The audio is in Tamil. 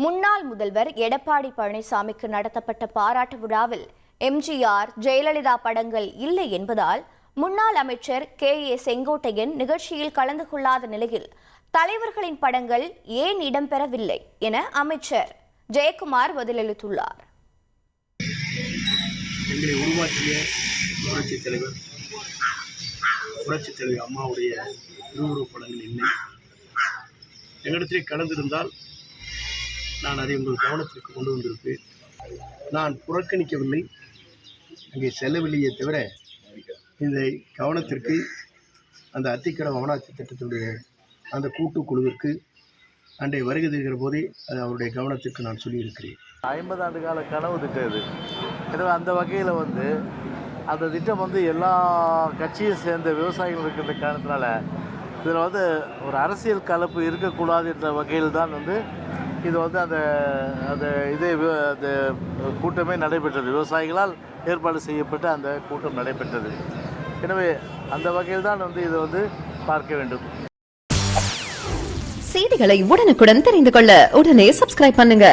முன்னாள் முதல்வர் எடப்பாடி பழனிசாமிக்கு நடத்தப்பட்ட பாராட்டு விழாவில் எம்ஜிஆர், ஜெயலலிதா படங்கள் இல்லை என்பதால் முன்னாள் அமைச்சர் KA செங்கோட்டையன் நிகழ்ச்சியில் கலந்து கொள்ளாத நிலையில் தலைவர்களின் படங்கள் ஏன் இடம்பெறவில்லை என அமைச்சர் ஜெயக்குமார் பதிலளித்துள்ளார். எங்களை உருவாக்கிய புரட்சித் தலைவர் அம்மாவுடைய திருவுருவப் படங்கள் இல்லை. எங்களிடத்திலே கலந்திருந்தால் நான் அதை உங்கள் கவனத்திற்கு கொண்டு வந்திருப்பேன். நான் புறக்கணிக்கவில்லை, அங்கே செல்லவில்லையே தவிர இந்த கவனத்திற்கு அந்த அத்திக்கடவு அவனாட்சி திட்டத்தினுடைய அந்த கூட்டுக்குழுவிற்கு அன்றைய வருகை தருகிற போதே அது அவருடைய கவனத்திற்கு நான் சொல்லியிருக்கிறேன். 50 ஆண்டு கால கனவு திட்டம் இது. எனவே அந்த வகையில் அந்த திட்டம் எல்லா கட்சியை சேர்ந்த விவசாயிகள் இருக்கிற காரணத்தினால இதில் ஒரு அரசியல் கலப்பு இருக்கக்கூடாது என்ற வகையில் தான் இது அந்த கூட்டமே நடைபெற்றது. விவசாயிகளால் ஏற்பாடு செய்யப்பட்ட அந்த கூட்டம் நடைபெற்றது. எனவே அந்த வகையில் தான் இதை பார்க்க வேண்டும். செய்திகளை உடனுக்குடன் தெரிந்து கொள்ள உடனே சப்ஸ்கிரைப் பண்ணுங்க.